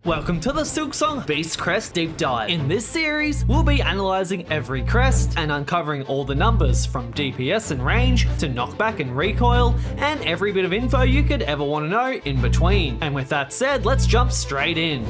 Welcome to the Silksong Beast Crest Deep Dive. In this series, we'll be analysing every crest and uncovering all the numbers from DPS and range to knockback and recoil, and every bit of info you could ever want to know in between. And with that said, let's jump straight in.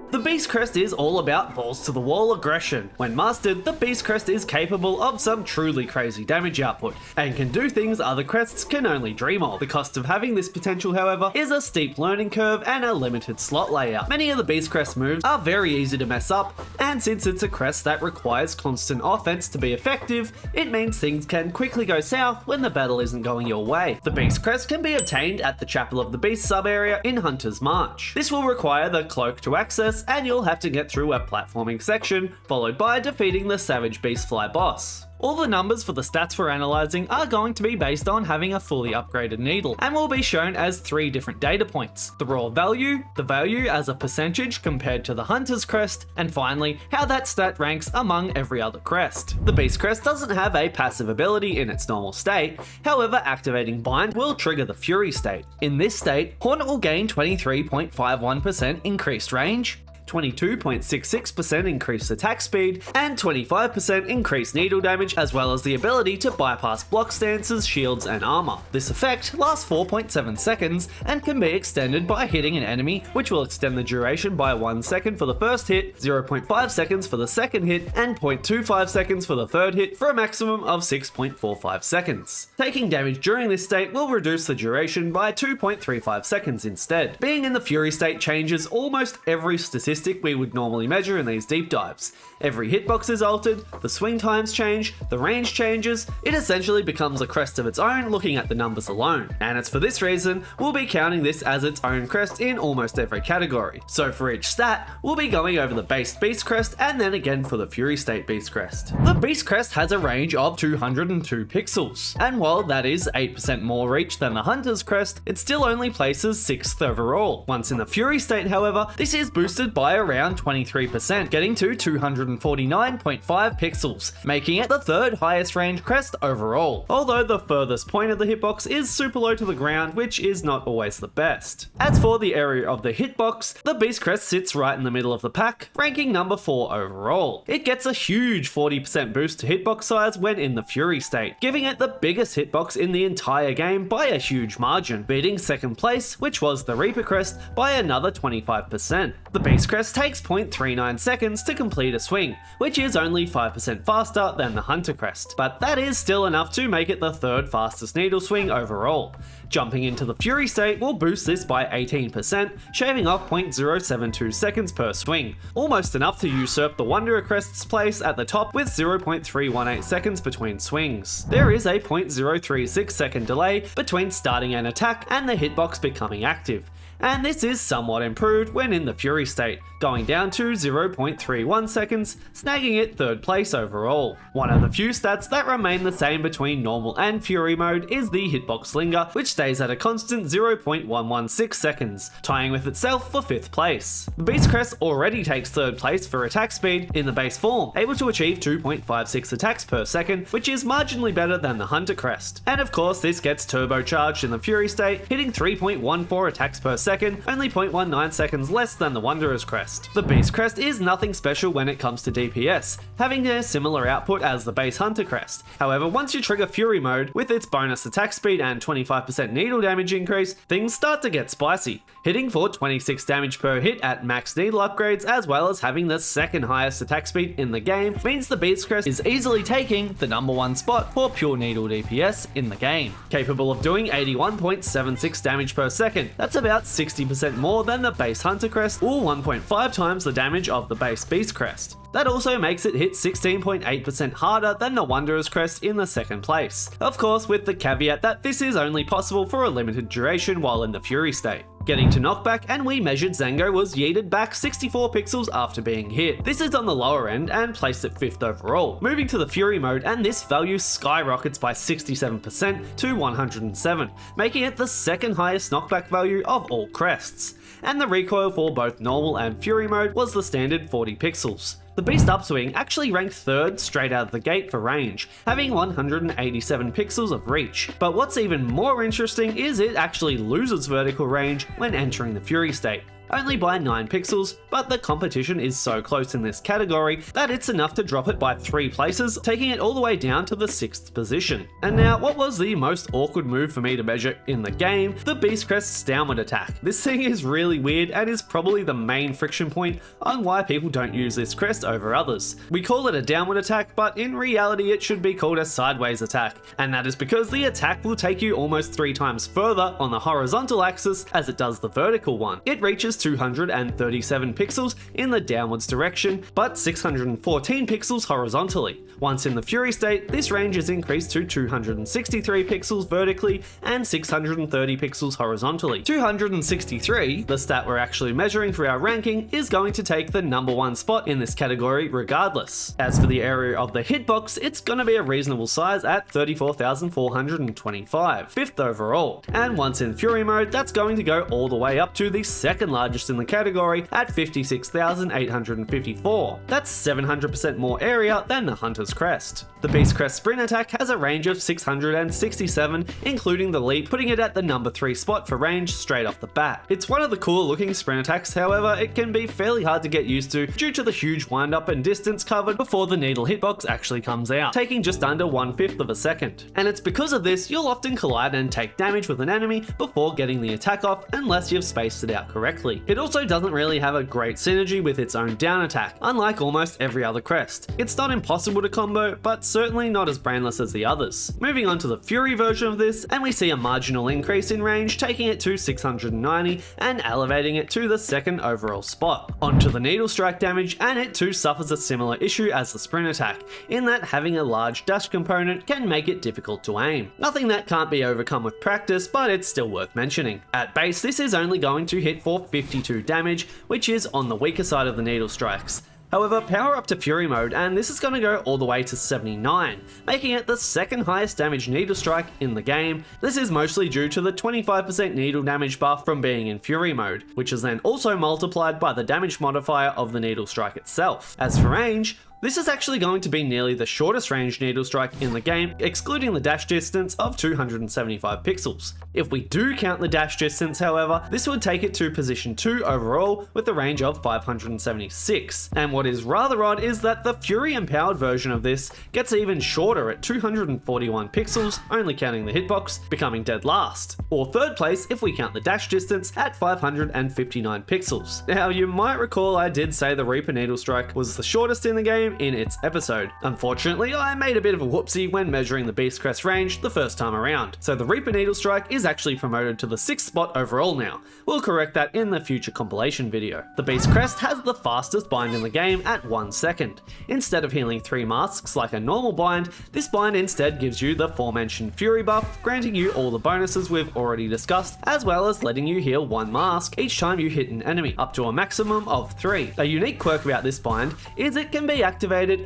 The Beast Crest is all about balls to the wall aggression. When mastered, the Beast Crest is capable of some truly crazy damage output, and can do things other crests can only dream of. The cost of having this potential, however, is a steep learning curve and a limited slot layout. Many of the Beast Crest moves are very easy to mess up, and since it's a crest that requires constant offense to be effective, it means things can quickly go south when the battle isn't going your way. The Beast Crest can be obtained at the Chapel of the Beast sub-area in Hunter's March. This will require the cloak to access, and you'll have to get through a platforming section, followed by defeating the Savage Beastfly boss. All the numbers for the stats we're analysing are going to be based on having a fully upgraded needle, and will be shown as 3 different data points: the raw value, the value as a percentage compared to the Hunter's Crest, and finally, how that stat ranks among every other crest. The Beast Crest doesn't have a passive ability in its normal state, however activating Bind will trigger the Fury state. In this state, Hornet will gain 23.51% increased range, 22.66% increased attack speed, and 25% increased needle damage, as well as the ability to bypass block stances, shields, and armor. This effect lasts 4.7 seconds and can be extended by hitting an enemy, which will extend the duration by 1 second for the first hit, 0.5 seconds for the second hit, and 0.25 seconds for the third hit, for a maximum of 6.45 seconds. Taking damage during this state will reduce the duration by 2.35 seconds instead. Being in the Fury state changes almost every statistic we would normally measure in these deep dives. Every hitbox is altered, the swing times change, the range changes. It essentially becomes a crest of its own looking at the numbers alone. And it's for this reason we'll be counting this as its own crest in almost every category. So for each stat, we'll be going over the base Beast Crest and then again for the Fury State Beast Crest. The Beast Crest has a range of 202 pixels, and while that is 8% more reach than the Hunter's Crest, it still only places 6th overall. Once in the Fury state, however, this is boosted by around 23%, getting to 249.5 pixels, making it the 3rd highest range crest overall. Although the furthest point of the hitbox is super low to the ground, which is not always the best. As for the area of the hitbox, the Beast Crest sits right in the middle of the pack, ranking number 4 overall. It gets a huge 40% boost to hitbox size when in the Fury state, giving it the biggest hitbox in the entire game by a huge margin, beating 2nd place, which was the Reaper Crest, by another 25%. The Beast Crest takes 0.39 seconds to complete a swing, which is only 5% faster than the Hunter Crest, but that is still enough to make it the 3rd fastest needle swing overall. Jumping into the Fury state will boost this by 18%, shaving off 0.072 seconds per swing, almost enough to usurp the Wanderer Crest's place at the top with 0.318 seconds between swings. There is a 0.036 second delay between starting an attack and the hitbox becoming active, and this is somewhat improved when in the Fury state, going down to 0.31 seconds, snagging it 3rd place overall. One of the few stats that remain the same between normal and Fury mode is the Hitbox Linger, which stays at a constant 0.116 seconds, tying with itself for 5th place. The Beast Crest already takes 3rd place for attack speed in the base form, able to achieve 2.56 attacks per second, which is marginally better than the Hunter Crest. And of course this gets turbocharged in the Fury state, hitting 3.14 attacks per second, only 0.19 seconds less than the Wanderer's Crest. The Beast Crest is nothing special when it comes to DPS, having a similar output as the base Hunter Crest. However, once you trigger Fury mode, with its bonus attack speed and 25% needle damage increase, things start to get spicy, hitting for 26 damage per hit at max needle upgrades, as well as having the 2nd highest attack speed in the game, means the Beast Crest is easily taking the number 1 spot for pure needle DPS in the game. Capable of doing 81.76 damage per second, that's about 60% more than the base Hunter Crest, or 1.5 times the damage of the base Beast Crest. That also makes it hit 16.8% harder than the Wanderer's Crest in the 2nd place. Of course, with the caveat that this is only possible for a limited duration while in the Fury state. Getting to knockback, and we measured Zango was yeeted back 64 pixels after being hit. This is on the lower end and placed at 5th overall. Moving to the Fury mode, and this value skyrockets by 67% to 107, making it the 2nd highest knockback value of all crests. And the recoil for both normal and Fury mode was the standard 40 pixels. The Beast Upswing actually ranked 3rd straight out of the gate for range, having 187 pixels of reach. But what's even more interesting is it actually loses vertical range when entering the Fury state, only by 9 pixels, but the competition is so close in this category that it's enough to drop it by 3 places, taking it all the way down to the 6th position. And now, what was the most awkward move for me to measure in the game? The Beast Crest's downward attack. This thing is really weird and is probably the main friction point on why people don't use this crest over others. We call it a downward attack, but in reality it should be called a sideways attack, and that is because the attack will take you almost 3 times further on the horizontal axis as it does the vertical one. It reaches 237 pixels in the downwards direction, but 614 pixels horizontally. Once in the Fury state, this range is increased to 263 pixels vertically and 630 pixels horizontally. 263, the stat we're actually measuring for our ranking, is going to take the number 1 spot in this category regardless. As for the area of the hitbox, it's gonna be a reasonable size at 34,425, 5th overall. And once in Fury mode, that's going to go all the way up to the 2nd largest in the category at 56,854. That's 700% more area than the Hunter's Crest. The Beast Crest sprint attack has a range of 667, including the leap, putting it at the number 3 spot for range straight off the bat. It's one of the cool looking sprint attacks, however, it can be fairly hard to get used to due to the huge wind up and distance covered before the needle hitbox actually comes out, taking just under 1/5 of a second. And it's because of this you'll often collide and take damage with an enemy before getting the attack off unless you've spaced it out correctly. It also doesn't really have a great synergy with its own down attack, unlike almost every other crest. It's not impossible to combo, but certainly not as brainless as the others. Moving on to the Fury version of this, and we see a marginal increase in range, taking it to 690 and elevating it to the 2nd overall spot. Onto the needle strike damage, and it too suffers a similar issue as the sprint attack, in that having a large dash component can make it difficult to aim. Nothing that can't be overcome with practice, but it's still worth mentioning. At base, this is only going to hit for 52 damage, which is on the weaker side of the needle strikes. However, power up to Fury mode and this is going to go all the way to 79, making it the 2nd highest damage needle strike in the game. This is mostly due to the 25% needle damage buff from being in Fury mode, which is then also multiplied by the damage modifier of the needle strike itself. As for range, this is actually going to be nearly the shortest range needle strike in the game, excluding the dash distance of 275 pixels. If we do count the dash distance, however, this would take it to position 2 overall with a range of 576. And what is rather odd is that the Fury empowered version of this gets even shorter at 241 pixels, only counting the hitbox, becoming dead last. Or 3rd place if we count the dash distance at 559 pixels. Now you might recall I did say the Reaper needle strike was the shortest in the game in its episode. Unfortunately, I made a bit of a whoopsie when measuring the Beast Crest range the first time around, so the Reaper needle strike is actually promoted to the 6th spot overall now. We'll correct that in the future compilation video. The Beast Crest has the fastest bind in the game at 1 second. Instead of healing 3 masks like a normal bind, this bind instead gives you the aforementioned Fury buff, granting you all the bonuses we've already discussed, as well as letting you heal 1 mask each time you hit an enemy, up to a maximum of 3. A unique quirk about this bind is it can be activated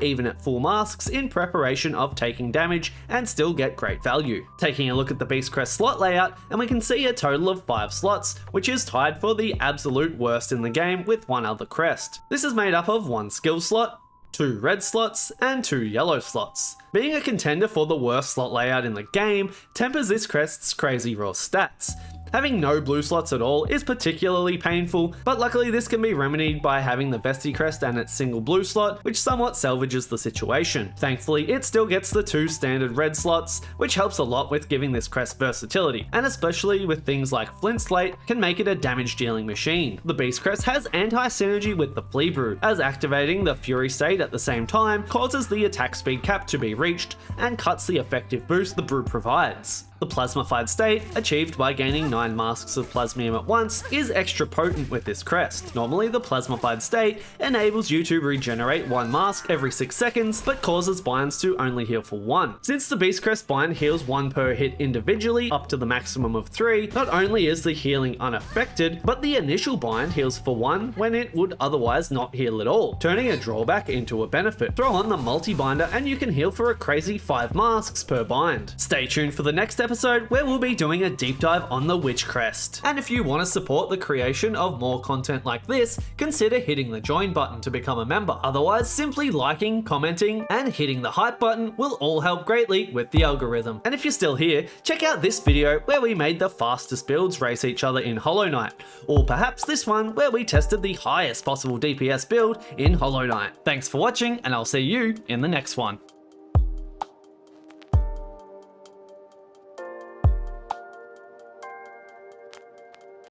even at full masks in preparation of taking damage and still get great value. Taking a look at the Beast Crest slot layout, and we can see a total of 5 slots, which is tied for the absolute worst in the game with one other crest. This is made up of 1 skill slot, 2 red slots, and 2 yellow slots. Being a contender for the worst slot layout in the game tempers this crest's crazy raw stats. Having no blue slots at all is particularly painful, but luckily this can be remedied by having the Vesty Crest and its single blue slot, which somewhat salvages the situation. Thankfully, it still gets the 2 standard red slots, which helps a lot with giving this crest versatility, and especially with things like Flint Slate can make it a damage dealing machine. The Beast Crest has anti-synergy with the Flea Brew, as activating the Fury state at the same time causes the attack speed cap to be reached and cuts the effective boost the brew provides. The plasmified state, achieved by gaining 9 masks of plasmium at once, is extra potent with this crest. Normally, the plasmified state enables you to regenerate 1 mask every 6 seconds, but causes binds to only heal for 1. Since the Beast Crest bind heals 1 per hit individually, up to the maximum of 3, not only is the healing unaffected, but the initial bind heals for 1 when it would otherwise not heal at all, turning a drawback into a benefit. Throw on the multi-binder and you can heal for a crazy 5 masks per bind. Stay tuned for the next episode episode where we'll be doing a deep dive on the Witch Crest. And if you want to support the creation of more content like this, consider hitting the join button to become a member. Otherwise, simply liking, commenting, and hitting the hype button will all help greatly with the algorithm. And if you're still here, check out this video where we made the fastest builds race each other in Hollow Knight, or perhaps this one where we tested the highest possible DPS build in Hollow Knight. Thanks for watching, and I'll see you in the next one.